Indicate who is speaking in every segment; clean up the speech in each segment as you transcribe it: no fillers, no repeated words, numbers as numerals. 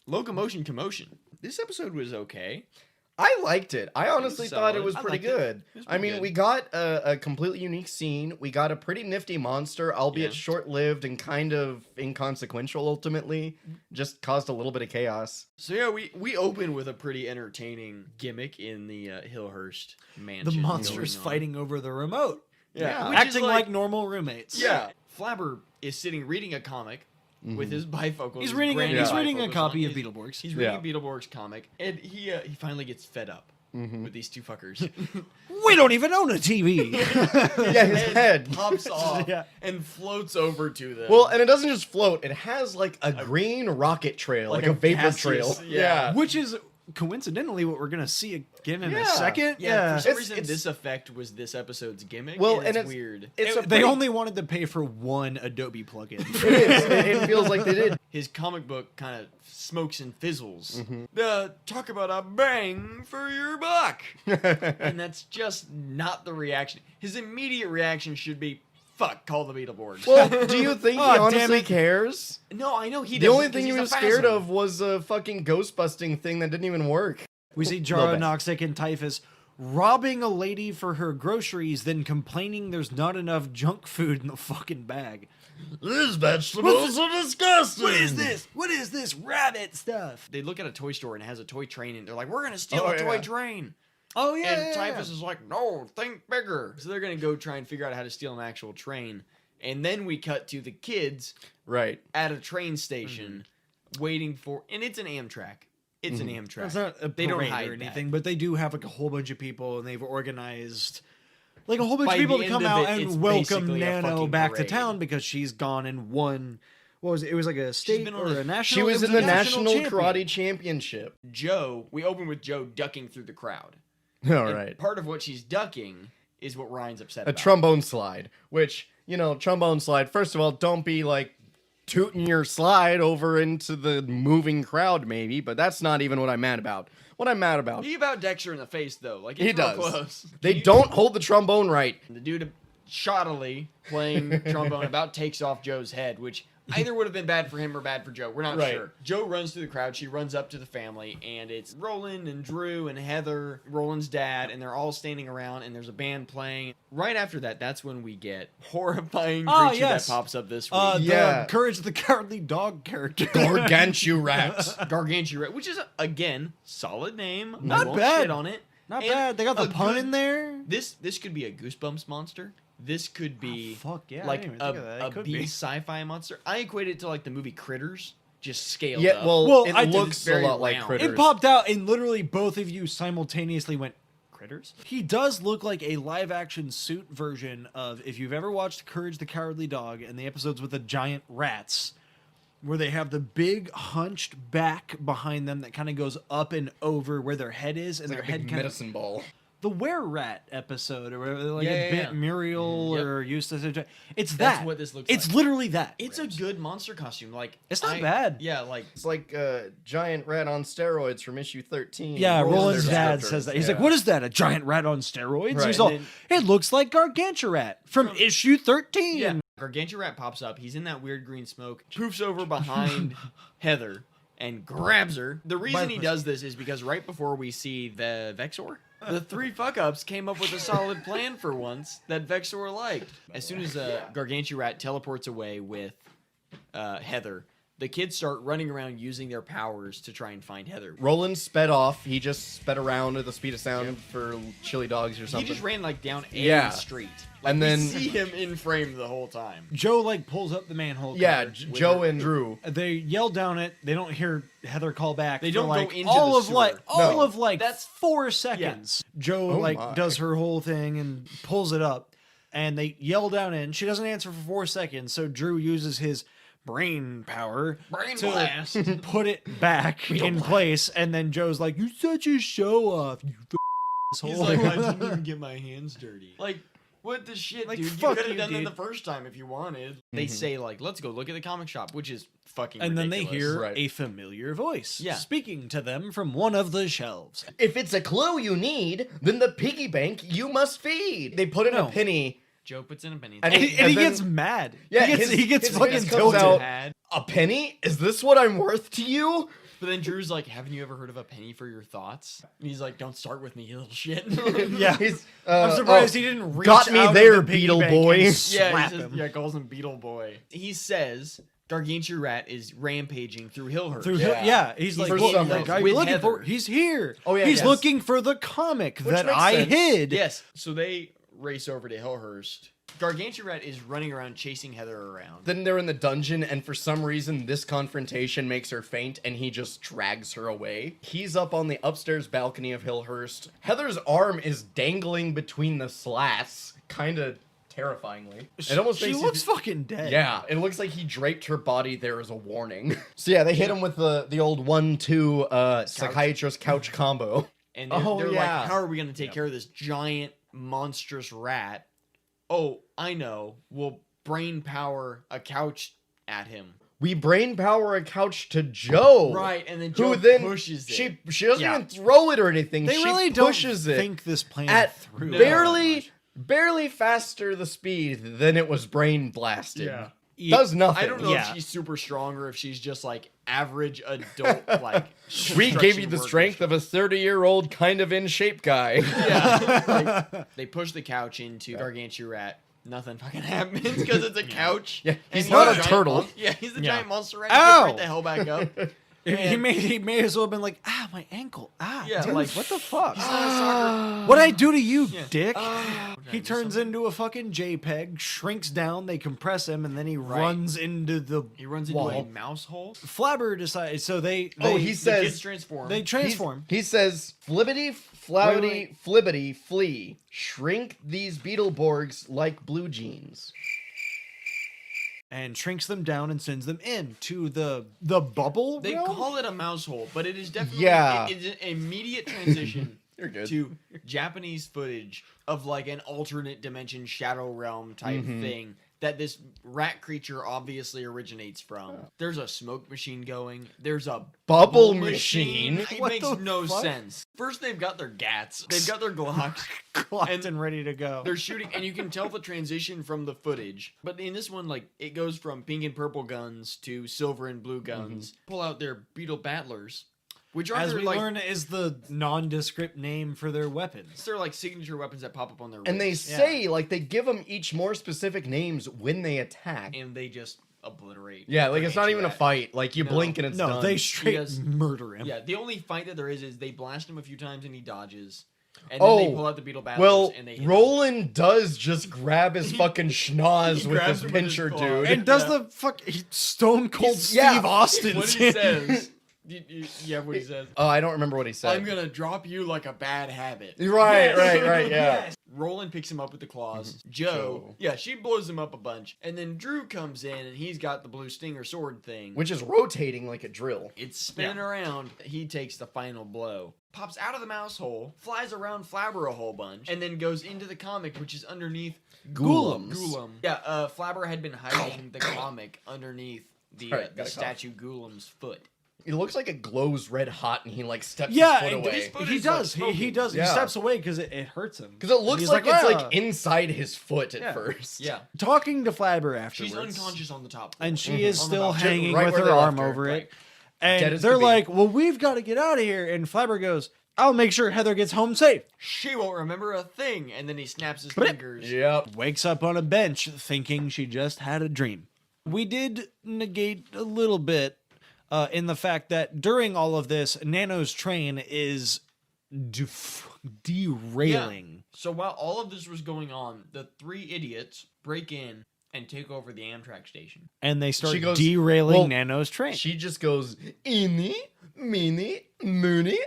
Speaker 1: Locomotion Commotion. This episode was okay.
Speaker 2: I liked it. I honestly thought it was
Speaker 1: I
Speaker 2: pretty
Speaker 1: liked it.
Speaker 2: good.
Speaker 1: It was
Speaker 2: I
Speaker 1: pretty
Speaker 2: mean,
Speaker 1: good.
Speaker 2: we got a completely unique scene. We got a pretty nifty monster, albeit
Speaker 1: Yeah.
Speaker 2: short-lived and kind of inconsequential ultimately. Just caused a little bit of chaos.
Speaker 1: So yeah, we open with a pretty entertaining gimmick in the Hillhurst mansion.
Speaker 3: The monster's
Speaker 1: going on.
Speaker 3: fighting over the remote.
Speaker 1: Yeah, which is
Speaker 3: Acting like normal roommates.
Speaker 1: Yeah, Flabber is sitting reading a comic with his bifocals.
Speaker 3: He's
Speaker 1: his
Speaker 3: reading
Speaker 1: brand
Speaker 3: a,
Speaker 1: new
Speaker 3: he's reading a
Speaker 1: bifocals
Speaker 3: copy
Speaker 1: on.
Speaker 3: of Beetleborgs.
Speaker 1: He's reading a Beetleborgs comic, and he finally gets fed up with these two fuckers.
Speaker 3: We don't even own a TV.
Speaker 2: Yeah, his head.
Speaker 1: pops off
Speaker 3: Yeah.
Speaker 1: and floats over to them.
Speaker 2: Well, and it doesn't just float. It has like a green rocket trail, like a vapor
Speaker 1: gaseous-
Speaker 2: trail.
Speaker 1: yeah.
Speaker 3: Which is coincidentally what we're going to see again in
Speaker 2: Yeah.
Speaker 3: a second.
Speaker 1: yeah, for some
Speaker 2: It's-
Speaker 1: reason
Speaker 2: it's-
Speaker 1: this effect was this episode's gimmick.
Speaker 2: Well,
Speaker 1: and
Speaker 2: and
Speaker 1: it's
Speaker 2: it's-
Speaker 1: weird.
Speaker 2: It's
Speaker 3: They only wanted to pay for one Adobe plugin.
Speaker 2: It is. It feels like they did.
Speaker 1: His comic book kind of smokes and fizzles.
Speaker 2: Mm-hmm.
Speaker 1: Talk about a bang for your buck. And that's just not the reaction. His immediate reaction should be, fuck, call the Beetleborgs.
Speaker 2: Well, do you think he
Speaker 3: Oh, damn
Speaker 2: honestly
Speaker 3: it.
Speaker 2: cares?
Speaker 1: no, I know he
Speaker 2: The
Speaker 1: doesn't.
Speaker 2: only
Speaker 1: 'cause
Speaker 2: thing he
Speaker 1: he's a
Speaker 2: was scared
Speaker 1: phasm.
Speaker 2: of was a fucking ghost busting thing that didn't even work.
Speaker 3: We see
Speaker 2: Little
Speaker 3: Jara
Speaker 2: bit.
Speaker 3: Noxic and Typhus robbing a lady for her groceries, then complaining there's not enough junk food in the fucking bag.
Speaker 2: These vegetables are disgusting.
Speaker 3: What is this? What is this rabbit stuff?
Speaker 1: They look at a toy store and it has a toy train and they're like, we're going to steal
Speaker 2: Oh,
Speaker 1: a toy
Speaker 2: yeah.
Speaker 1: train.
Speaker 3: Oh yeah.
Speaker 1: And Typhus is like, no, think bigger. So they're going to go try and figure out how to steal an actual train. And then we cut to the kids
Speaker 2: Right.
Speaker 1: at a train station waiting for, and it's an Amtrak. It's an Amtrak.
Speaker 3: It's not a
Speaker 1: They don't
Speaker 3: parade
Speaker 1: hide
Speaker 3: or
Speaker 1: that.
Speaker 3: anything, but they do have like a whole bunch of people, and they've organized like a whole bunch
Speaker 1: By
Speaker 3: of people
Speaker 1: the
Speaker 3: to come
Speaker 1: end of
Speaker 3: out
Speaker 1: it, it's
Speaker 3: and welcome
Speaker 1: basically a
Speaker 3: Nano
Speaker 1: fucking
Speaker 3: back
Speaker 1: parade.
Speaker 3: to town because she's gone and won. What was it? It was like a state
Speaker 1: been
Speaker 3: or
Speaker 1: on
Speaker 3: a
Speaker 1: a-
Speaker 3: national.
Speaker 2: She was
Speaker 3: it
Speaker 2: in the
Speaker 3: a
Speaker 2: National
Speaker 3: champion.
Speaker 2: Karate Championship.
Speaker 1: Joe, we open with Joe ducking through the crowd.
Speaker 2: All
Speaker 1: And
Speaker 2: right.
Speaker 1: part of what she's ducking is what Ryan's upset
Speaker 2: A
Speaker 1: about.
Speaker 2: trombone slide, which, trombone slide, first of all, don't be like tooting your slide over into the moving crowd, maybe, but that's not even what I'm mad about. What I'm mad about,
Speaker 1: He about Dexter in the face, though. Like, it's
Speaker 2: he
Speaker 1: real
Speaker 2: does.
Speaker 1: close.
Speaker 2: They don't hold the trombone right.
Speaker 1: The dude shoddily playing trombone about takes off Joe's head, which either would have been bad for him or bad for Joe. We're not
Speaker 2: Right.
Speaker 1: sure. Joe runs through the crowd. She runs up to the family, and it's Roland and Drew and Heather, Roland's dad, and they're all standing around, and there's a band playing. Right after that, that's when we get horrifying
Speaker 3: Oh,
Speaker 1: creature
Speaker 3: yes.
Speaker 1: that pops up this week.
Speaker 2: Yeah.
Speaker 3: The Courage of the Cowardly Dog character.
Speaker 2: Garganturat.
Speaker 1: Garganturat, which is, again, solid name. I
Speaker 3: Not
Speaker 1: won't
Speaker 3: bad.
Speaker 1: shit on it.
Speaker 3: Not
Speaker 1: And
Speaker 3: bad. They got the
Speaker 1: a
Speaker 3: pun
Speaker 1: good-
Speaker 3: in there.
Speaker 1: This could be a Goosebumps monster. This could be
Speaker 3: fuck yeah, I
Speaker 1: like
Speaker 3: didn't even think of that. It
Speaker 1: a
Speaker 3: could
Speaker 1: B
Speaker 3: be.
Speaker 1: sci-fi monster. I equate it to like the movie Critters, just scaled
Speaker 2: Yeah,
Speaker 1: up.
Speaker 2: well,
Speaker 3: I
Speaker 2: it
Speaker 3: did-
Speaker 2: looks
Speaker 1: it's
Speaker 2: a
Speaker 1: very
Speaker 2: lot like
Speaker 1: round.
Speaker 2: Critters.
Speaker 3: It popped out, and literally both of you simultaneously went, Critters? He does look like a live-action suit version of, if you've ever watched Courage the Cowardly Dog and the episodes with the giant rats, where they have the big hunched back behind them that kind of goes up and over where their head is, and
Speaker 2: It's
Speaker 3: their
Speaker 2: like a
Speaker 3: head
Speaker 2: big
Speaker 3: kind of...
Speaker 2: medicine ball.
Speaker 3: The Were-Rat episode, or whatever, like
Speaker 1: Yeah,
Speaker 3: it
Speaker 1: yeah,
Speaker 3: bit
Speaker 1: yeah.
Speaker 3: Muriel
Speaker 1: Yep.
Speaker 3: or Eustace. It's
Speaker 1: That's
Speaker 3: that.
Speaker 1: what this looks
Speaker 3: It's
Speaker 1: like.
Speaker 3: literally that.
Speaker 1: It's a good monster costume. Like
Speaker 3: It's not bad.
Speaker 1: Yeah, like
Speaker 2: It's like a giant rat on steroids from issue 13.
Speaker 3: Yeah,
Speaker 2: Roland's
Speaker 3: Roland's
Speaker 2: their
Speaker 3: dad
Speaker 2: descriptor.
Speaker 3: says that. He's
Speaker 2: Yeah.
Speaker 3: like, what is that? A giant rat on steroids?
Speaker 2: Right.
Speaker 3: He's all,
Speaker 1: And
Speaker 3: it looks like Garganturat from issue 13.
Speaker 1: yeah, Garganturat pops up. He's in that weird green smoke. Poofs over behind Heather and grabs her. The reason he does this is because right before we see the Vexor, the three fuck-ups came up with a solid plan for once that Vexor liked. As soon as Garganturat teleports away with Heather, the kids start running around using their powers to try and find Heather.
Speaker 2: Roland sped off. He just sped around at the speed of sound for chili dogs or
Speaker 1: He
Speaker 2: something.
Speaker 1: just ran like down a
Speaker 2: Yeah.
Speaker 1: street.
Speaker 2: And
Speaker 1: We
Speaker 2: then-
Speaker 1: see him in frame the whole time.
Speaker 3: Joe like pulls up the manhole.
Speaker 2: Yeah,
Speaker 3: cover.
Speaker 2: Joe and Drew.
Speaker 3: They yell down it. They don't hear Heather call back.
Speaker 1: They
Speaker 3: for,
Speaker 1: don't go
Speaker 3: like,
Speaker 1: into
Speaker 3: all
Speaker 1: the
Speaker 3: of like
Speaker 1: sewer.
Speaker 3: all
Speaker 2: No.
Speaker 3: of like
Speaker 1: That's-
Speaker 3: 4 seconds. Joe
Speaker 2: Oh
Speaker 3: like
Speaker 2: my.
Speaker 3: does her whole thing and pulls it up, and they yell down in. She doesn't answer for 4 seconds, so Drew uses his brain power
Speaker 1: Brain
Speaker 3: to
Speaker 1: blast.
Speaker 3: put it back in place, and then Joe's like, "You such a show off, you
Speaker 1: He's
Speaker 3: asshole."
Speaker 1: like, I didn't even get my hands dirty. Like, what the shit,
Speaker 3: Like,
Speaker 1: dude? You
Speaker 3: fuck
Speaker 1: could have
Speaker 3: you,
Speaker 1: done that
Speaker 3: dude.
Speaker 1: the first time if you wanted. They say, like, let's go look at the comic shop, which is fucking
Speaker 3: And then they
Speaker 1: ridiculous.
Speaker 3: hear
Speaker 2: Right.
Speaker 3: a familiar voice
Speaker 1: Yeah.
Speaker 3: speaking to them from one of the shelves.
Speaker 2: If it's a clue you need, then the piggy bank you must feed. They put in
Speaker 3: No.
Speaker 2: a penny.
Speaker 1: Joe puts in a penny.
Speaker 2: And
Speaker 3: And,
Speaker 2: he-
Speaker 3: and he
Speaker 2: then-
Speaker 3: gets mad.
Speaker 2: Yeah,
Speaker 3: he gets
Speaker 2: his
Speaker 3: fucking
Speaker 2: face comes
Speaker 3: tilted.
Speaker 2: out.
Speaker 1: Had-
Speaker 2: A penny? Is this what I'm worth to you?
Speaker 1: But then Drew's like, haven't you ever heard of a penny for your thoughts? And he's like, don't start with me, you little shit.
Speaker 3: Yeah.
Speaker 2: He's,
Speaker 3: I'm surprised he didn't reach
Speaker 2: got me
Speaker 3: out of
Speaker 2: there,
Speaker 3: the piggy
Speaker 2: Beetle
Speaker 3: bank
Speaker 2: Boy.
Speaker 3: and
Speaker 1: Yeah,
Speaker 3: slap
Speaker 1: he says,
Speaker 3: him.
Speaker 1: yeah, calls him Beetle Boy. He says Garganturat is rampaging through Hillhurst.
Speaker 3: He's like,
Speaker 2: For
Speaker 3: well,
Speaker 2: some
Speaker 3: like,
Speaker 2: reason.
Speaker 3: are you
Speaker 1: With
Speaker 3: looking for?
Speaker 1: Heather.
Speaker 3: He's here.
Speaker 2: Oh, yeah,
Speaker 3: he's
Speaker 2: yes.
Speaker 3: looking for the comic that
Speaker 2: makes
Speaker 3: I
Speaker 2: sense.
Speaker 3: hid.
Speaker 1: Yes. So they race over to Hillhurst. Garganturat is running around chasing Heather around.
Speaker 2: Then they're in the dungeon, and for some reason, this confrontation makes her faint, and he just drags her away. He's up on the upstairs balcony of Hillhurst. Heather's arm is dangling between the slats, kind of terrifyingly. It almost
Speaker 3: She
Speaker 2: makes you
Speaker 3: looks fucking dead.
Speaker 2: Yeah, it looks like he draped her body there as a warning. So yeah, they hit him with the old 1-2 psychiatrist couch combo.
Speaker 1: And they're
Speaker 2: yeah.
Speaker 1: like, how are we going to take care of this giant, monstrous rat? Oh, I know. We'll brain power a couch at him.
Speaker 2: We brain power a couch to Joe.
Speaker 1: Right, and then Joe
Speaker 2: Who then
Speaker 1: pushes it.
Speaker 2: She doesn't
Speaker 3: Yeah.
Speaker 2: even throw it or anything.
Speaker 3: They
Speaker 2: she
Speaker 3: really
Speaker 2: pushes
Speaker 3: don't
Speaker 2: it
Speaker 3: think this plan
Speaker 2: at
Speaker 3: through.
Speaker 1: No.
Speaker 2: barely faster the speed than it was brain blasted.
Speaker 1: Yeah.
Speaker 2: Does nothing.
Speaker 1: I don't know
Speaker 3: Yeah.
Speaker 1: if she's super strong or if she's just like average adult, like.
Speaker 2: We gave you the
Speaker 1: construction
Speaker 2: strength of a 30-year-old kind of in shape guy.
Speaker 1: Yeah. They push the couch into Garganturat. Nothing fucking happens because it's a couch.
Speaker 2: Yeah,
Speaker 1: and
Speaker 2: he's not a
Speaker 1: giant
Speaker 2: turtle.
Speaker 1: Yeah, he's the
Speaker 3: Yeah.
Speaker 1: giant monster rat.
Speaker 3: Ow!
Speaker 1: He right the hell back up.
Speaker 3: He may as well have been like, my ankle.
Speaker 1: Yeah,
Speaker 3: dude,
Speaker 1: like,
Speaker 3: what the fuck?
Speaker 1: He's not a soccer.
Speaker 3: What'd I do to you,
Speaker 1: Yeah.
Speaker 3: dick?
Speaker 1: Okay,
Speaker 3: He turns into a fucking JPEG, shrinks down, they compress him, and then he runs into the
Speaker 1: He runs
Speaker 3: wall.
Speaker 1: into a mouse hole.
Speaker 3: Flabber decides, so they
Speaker 2: Oh, he
Speaker 1: The
Speaker 2: says
Speaker 1: kids transform.
Speaker 3: they transform.
Speaker 2: He says, flibbity, flabity,
Speaker 1: Wait.
Speaker 2: flibbity, flee. Shrink these Beetleborgs like blue jeans.
Speaker 3: And shrinks them down and sends them in to the bubble
Speaker 1: They
Speaker 3: realm?
Speaker 1: call it a mouse hole, but it is definitely
Speaker 2: Yeah.
Speaker 1: it is an immediate transition
Speaker 2: You're good.
Speaker 1: to Japanese footage of like an alternate dimension shadow realm type thing that this rat creature obviously originates from. There's a smoke machine going. There's a
Speaker 2: Bubble
Speaker 1: bull
Speaker 2: machine?
Speaker 1: It
Speaker 3: What
Speaker 1: makes
Speaker 3: the
Speaker 1: no
Speaker 3: fuck?
Speaker 1: sense. First, they've got their gats. They've got their Glocks.
Speaker 3: Clocked and ready to go.
Speaker 1: They're shooting, and you can tell the transition from the footage. But in this one, like, it goes from pink and purple guns to silver and blue guns. Pull out their beetle battlers, which are
Speaker 3: As
Speaker 1: their,
Speaker 3: we
Speaker 1: like,
Speaker 3: learn is the nondescript name for their weapons.
Speaker 1: they're like signature weapons that pop up on their
Speaker 2: And they
Speaker 1: wrists.
Speaker 2: say, like, they give them each more specific names when they attack.
Speaker 1: And they just obliterate.
Speaker 2: Yeah, like, it's not even a
Speaker 1: Garganturat.
Speaker 2: fight. Like, you
Speaker 1: No.
Speaker 2: blink and it's
Speaker 3: No,
Speaker 2: done.
Speaker 3: they straight
Speaker 1: Yes.
Speaker 3: murder him.
Speaker 1: Yeah, the only fight that there is they blast him a few times and he dodges. And
Speaker 2: Oh,
Speaker 1: then they pull out the beetle battlers
Speaker 2: Well,
Speaker 1: and they hit him.
Speaker 2: Roland does just grab his fucking schnoz
Speaker 1: he
Speaker 2: with
Speaker 1: grabs
Speaker 2: this
Speaker 1: him with his
Speaker 2: pincher,
Speaker 1: claw.
Speaker 2: dude.
Speaker 3: And does
Speaker 1: Yeah.
Speaker 3: the Stone Cold
Speaker 2: He's-
Speaker 3: Steve
Speaker 2: yeah.
Speaker 3: Austin?
Speaker 1: What he says. Yeah, what he says.
Speaker 2: Oh, I don't remember what he said.
Speaker 1: I'm gonna drop you like a bad habit.
Speaker 2: Right, right, yeah.
Speaker 1: Roland picks him up with the claws.
Speaker 2: Mm-hmm.
Speaker 1: Joe, yeah, she blows him up a bunch. And then Drew comes in and he's got the blue stinger sword thing.
Speaker 2: Which is rotating like a drill.
Speaker 1: It's spinning around. He takes the final blow. Pops out of the mouse hole, flies around Flabber a whole bunch, and then goes into the comic, which is underneath
Speaker 2: Ghoulems.
Speaker 1: Ghoulam. Yeah, Flabber had been hiding the comic underneath the,
Speaker 2: Alright,
Speaker 1: the
Speaker 2: gotta
Speaker 1: statue Ghoulam's foot.
Speaker 2: It looks like it glows red hot and he like steps
Speaker 3: Yeah,
Speaker 2: his foot
Speaker 3: and
Speaker 2: away.
Speaker 1: his foot
Speaker 3: he
Speaker 1: is, like,
Speaker 3: does. He
Speaker 1: smoking.
Speaker 3: does.
Speaker 2: Yeah.
Speaker 3: He steps away because it hurts him.
Speaker 2: Because it looks
Speaker 3: He's
Speaker 2: like it's
Speaker 3: "Ah."
Speaker 2: like inside his foot at
Speaker 3: Yeah.
Speaker 2: first.
Speaker 1: Yeah.
Speaker 3: Talking to Flabber afterwards.
Speaker 1: She's unconscious on the top.
Speaker 3: And
Speaker 1: floor.
Speaker 3: she is
Speaker 1: On the
Speaker 3: still
Speaker 1: balcony.
Speaker 3: hanging
Speaker 2: Right
Speaker 3: with
Speaker 2: where
Speaker 3: her
Speaker 2: they
Speaker 3: arm
Speaker 2: left her,
Speaker 3: over
Speaker 1: right.
Speaker 3: it. And
Speaker 2: Dead as
Speaker 3: they're
Speaker 2: could be.
Speaker 3: like, well, we've got to get out of here. And Flabber goes, I'll make sure Heather gets home safe.
Speaker 1: She won't remember a thing. And then he snaps his fingers.
Speaker 2: Yep.
Speaker 3: Wakes up on a bench thinking she just had a dream. We did negate a little bit in the fact that during all of this, Nano's train is derailing.
Speaker 1: So while all of this was going on, the three idiots break in and take over the Amtrak station.
Speaker 3: And they start
Speaker 2: She goes,
Speaker 3: derailing
Speaker 2: well,
Speaker 3: Nano's train.
Speaker 2: She just goes, eeny, meeny, moony,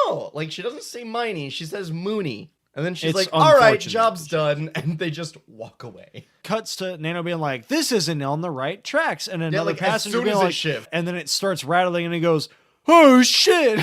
Speaker 2: mo. Like, she doesn't say miney, she says moony. And then she's
Speaker 3: It's
Speaker 2: like, all right,
Speaker 3: unfortunate.
Speaker 2: job's done. And they just walk away.
Speaker 3: Cuts to Nano being like, this isn't on the right tracks. And another
Speaker 2: like, as
Speaker 3: passenger
Speaker 2: soon
Speaker 3: being
Speaker 2: as it
Speaker 3: like,
Speaker 2: shifts.
Speaker 3: and then it starts rattling and he goes, oh shit.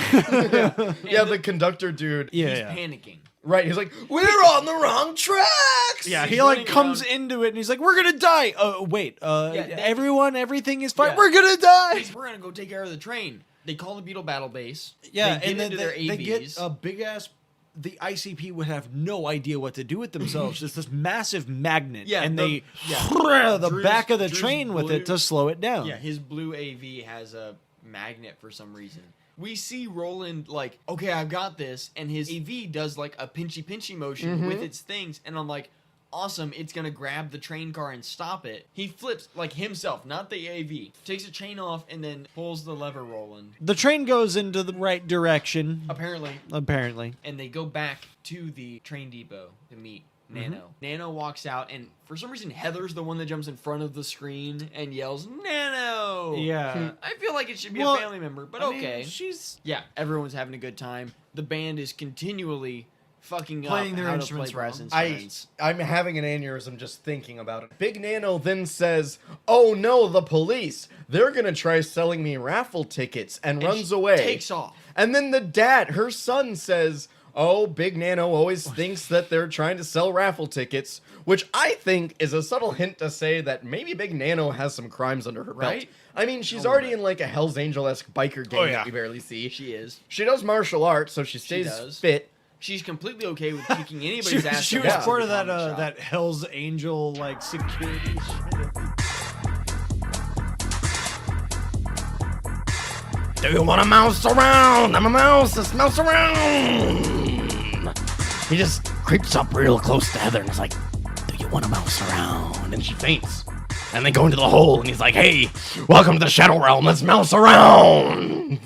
Speaker 2: Yeah, the conductor dude.
Speaker 3: Yeah,
Speaker 1: He's
Speaker 3: yeah.
Speaker 1: panicking.
Speaker 2: Right, he's like, we're on the wrong tracks!
Speaker 3: Yeah,
Speaker 1: He's
Speaker 3: he like
Speaker 1: running
Speaker 3: comes
Speaker 1: around.
Speaker 3: into it and he's like, we're gonna die. Wait, everyone, everything is fine.
Speaker 1: Yeah.
Speaker 3: We're gonna die.
Speaker 1: We're gonna go take care of the train. They call the Beetle Battle Base.
Speaker 3: Yeah,
Speaker 1: they get
Speaker 3: and then
Speaker 1: into their
Speaker 3: they get
Speaker 1: AVs.
Speaker 3: a big ass. The ICP would have no idea what to do with themselves. It's this massive magnet,
Speaker 1: Yeah,
Speaker 3: and
Speaker 1: the-
Speaker 3: the
Speaker 1: Drew's-
Speaker 3: back of the
Speaker 1: Drew's
Speaker 3: train with
Speaker 1: blue-
Speaker 3: it to slow it down.
Speaker 1: Yeah, his blue AV has a magnet for some reason. we see Roland like, okay, I've got this, and his AV does like a pinchy motion with its things, and I'm like, awesome, it's gonna grab the train car and stop it. He flips like himself, not the AV, takes a chain off and then pulls the lever, Roland.
Speaker 3: The train goes into the right direction.
Speaker 1: Apparently. And they go back to the train depot to meet Nano. Nano walks out, and for some reason Heather's the one that jumps in front of the screen and yells, Nano!
Speaker 3: Yeah.
Speaker 1: I feel like it should be
Speaker 3: Well,
Speaker 1: a family member, but
Speaker 3: I mean,
Speaker 1: okay. Yeah, everyone's having a good time. The band is continually fucking
Speaker 3: Playing
Speaker 1: up
Speaker 3: their
Speaker 1: how
Speaker 3: instruments
Speaker 1: to play brass
Speaker 3: wrong.
Speaker 1: instruments.
Speaker 2: I'm having an aneurysm just thinking about it. Big Nano then says, "Oh no, the police! They're gonna try selling me raffle tickets," and runs
Speaker 1: she
Speaker 2: away.
Speaker 1: takes off.
Speaker 2: And then the dad, her son, says, "Oh, Big Nano always thinks that they're trying to sell raffle tickets," which I think is a subtle hint to say that maybe Big Nano has some crimes under her belt.
Speaker 1: Right?
Speaker 2: I mean, she's already in like a Hell's Angel-esque biker gang that we barely see.
Speaker 1: She is.
Speaker 2: She does martial arts, so she stays
Speaker 1: does.
Speaker 2: fit.
Speaker 1: She's completely okay with kicking anybody's ass.
Speaker 3: She
Speaker 1: that
Speaker 3: was
Speaker 1: walks
Speaker 3: part
Speaker 1: into
Speaker 3: of
Speaker 1: the comic shop.
Speaker 3: that Hell's Angel like security shit.
Speaker 2: Do you want to mouse around? I'm a mouse. Let's mouse around. He just creeps up real close to Heather and is like, "Do you want to mouse around?" And she faints. And they go into the hole and he's like, "Hey, welcome to the Shadow Realm. Let's mouse around."